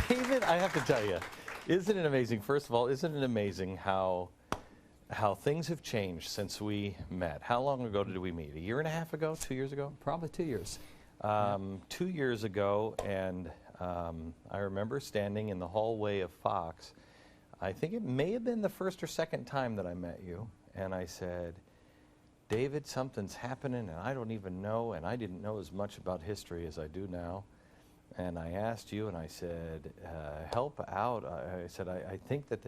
David, I have to tell you, isn't it amazing? First of all, isn't it amazing how things have changed since we met? How long ago did we meet? A year and a half ago? 2 years ago? Probably 2 years. 2 years ago, and I remember standing in the hallway of Fox. I think it may have been the first or second time that I met you, and I said, David, something's happening, and I don't even know, and I didn't know as much about history as I do now. And I asked you, and I said, help out. I said, I think that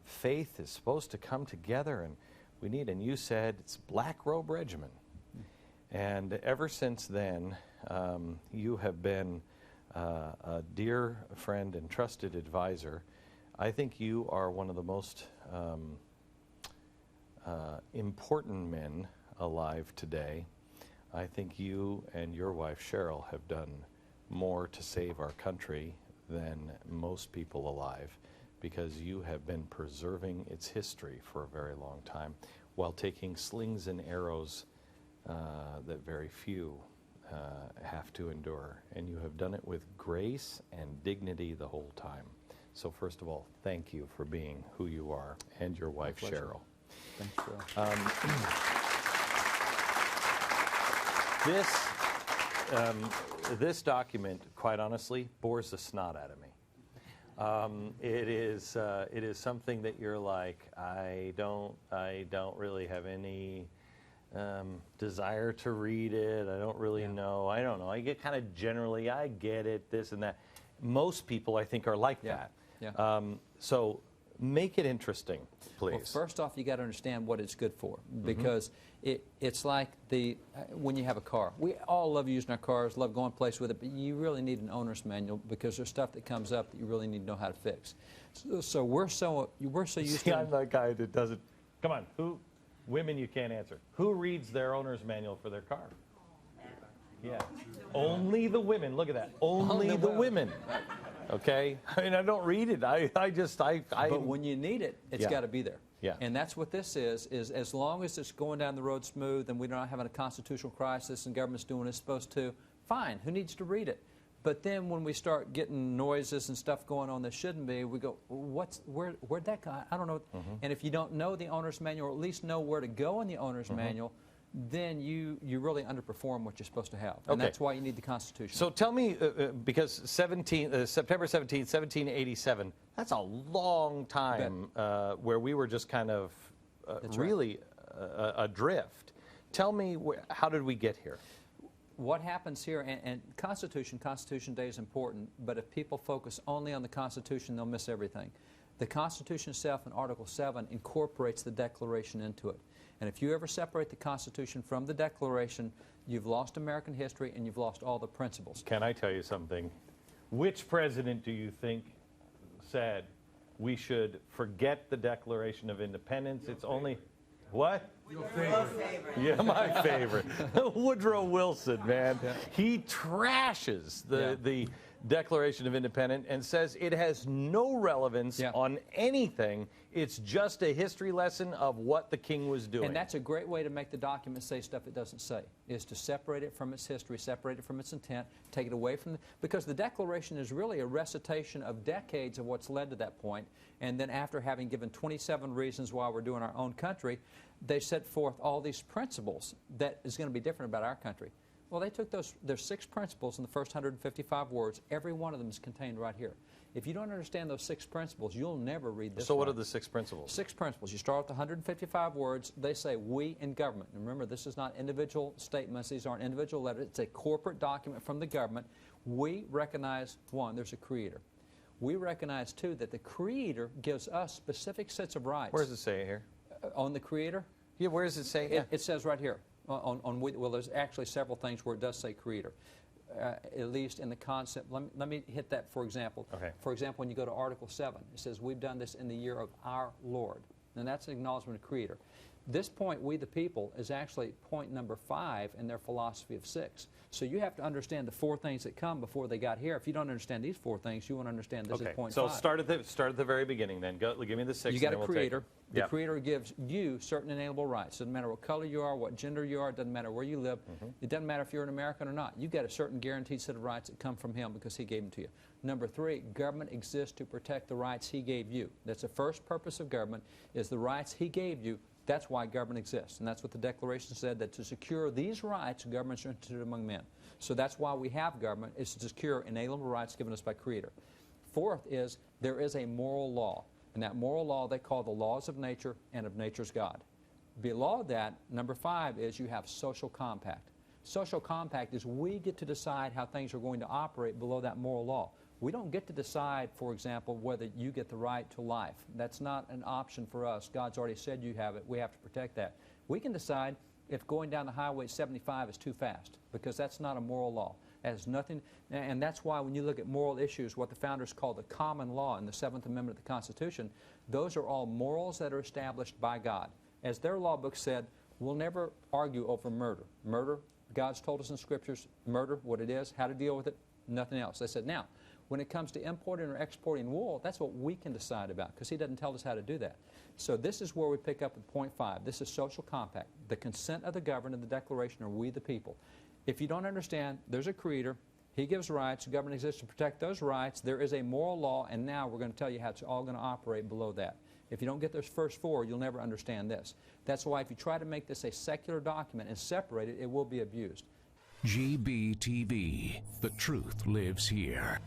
faith is supposed to come together, and we need, and you said, it's Black Robe Regiment. And ever since then, you have been a dear friend and trusted advisor. I think you are one of the most important men alive today. I think you and your wife, Cheryl, have done more to save our country than most people alive, because you have been preserving its history for a very long time while taking slings and arrows that very few have to endure. And you have done it with grace and dignity the whole time. So first of all, thank you for being who you are, and your wife, Cheryl. Thanks, Cheryl. This document, quite honestly, bores the snot out of me. It is something that you're like, I don't really have any desire to read it. I don't really know. I don't know. I get kind of generally, I get it, this and that. Most people, I think, are like that. Yeah. So make it interesting, please. Well, first off, you got to understand what it's good for, because it's like when you have a car. We all love using our cars, love going places with it, but you really need an owner's manual, because there's stuff that comes up that you really need to know how to fix. So we're so used to. I'm that guy that doesn't. Come on, women you can't answer. Who reads their owner's manual for their car? Yeah, only the women. Look at that. Only the women. Okay, I mean, I don't read it. I But when you need it, it's got to be there. Yeah. And that's what this is as long as it's going down the road smooth and we're not having a constitutional crisis and government's doing what it's supposed to, fine. Who needs to read it? But then when we start getting noises and stuff going on that shouldn't be, we go, where'd that go? I don't know. And if you don't know the owner's manual, or at least know where to go in the owner's manual, then you really underperform what you're supposed to have. And that's why you need the Constitution. So tell me, because September 17th, 1787, that's a long time where we were just kind of really adrift. Tell me, how did we get here? What happens here, and Constitution Day is important, but if people focus only on the Constitution, they'll miss everything. The Constitution itself in Article 7 incorporates the Declaration into it. And if you ever separate the Constitution from the Declaration, you've lost American history and you've lost all the principles. Can I tell you something? Which president do you think said we should forget the Declaration of Independence? It's only... What? Your favorite. Yeah, my favorite. Woodrow Wilson, man. He trashes the Declaration of Independence and says it has no relevance on anything. It's just a history lesson of what the king was doing. And that's a great way to make the document say stuff it doesn't say, is to separate it from its history, separate it from its intent, take it away from because the Declaration is really a recitation of decades of what's led to that point. And then after having given 27 reasons why we're doing our own country, they set forth all these principles that is going to be different about our country. Well, they took there's 6 principles in the first 155 words. Every one of them is contained right here. If you don't understand those 6 principles, you'll never read this. So what are the 6 principles? 6 principles. You start with the 155 words. They say we in government. And remember, this is not individual statements. These aren't individual letters. It's a corporate document from the government. We recognize, 1, there's a creator. We recognize, 2, that the creator gives us specific sets of rights. Where does it say it here? On the creator? Yeah, where does it say? It says right here. Well, there's actually several things where it does say creator, at least in the concept. Let me hit that for example. Okay. For example, when you go to Article 7, it says we've done this in the year of our Lord. And that's an acknowledgement of creator. This point, we the people, is actually point number 5 in their philosophy of 6. So you have to understand the 4 things that come before they got here. If you don't understand these 4 things, you won't understand this is point 5. So start at the very beginning then. Give me the 6. You got a creator. The creator gives you certain inalienable rights. Doesn't matter what color you are, what gender you are, doesn't matter where you live. It doesn't matter if you're an American or not. You've got a certain guaranteed set of rights that come from him because he gave them to you. Number 3, government exists to protect the rights he gave you. That's the first purpose of government, is the rights he gave you. That's why government exists. And that's what the Declaration said, that to secure these rights, governments are instituted among men. So that's why we have government, is to secure inalienable rights given us by Creator. 4th is there is a moral law. And that moral law they call the laws of nature and of nature's God. Below that, number 5 is you have social compact. Social compact is we get to decide how things are going to operate below that moral law. We don't get to decide, for example, whether you get the right to life. That's not an option for us. God's already said you have it. We have to protect that. We can decide if going down the highway at 75 is too fast, because that's not a moral law. It has nothing, and that's why when you look at moral issues, what the founders call the common law in the 7th Amendment of the Constitution, those are all morals that are established by God. As their law book said, we'll never argue over murder. Murder, God's told us in Scriptures, murder, what it is, how to deal with it, nothing else. They said, now, when it comes to importing or exporting wool, that's what we can decide about, because he doesn't tell us how to do that. So this is where we pick up at point 5. This is social compact. The consent of the governed in the Declaration are we the people. If you don't understand, there's a creator. He gives rights. The government exists to protect those rights. There is a moral law, and now we're going to tell you how it's all going to operate below that. If you don't get those first 4, you'll never understand this. That's why if you try to make this a secular document and separate it, it will be abused. GBTV. The truth lives here.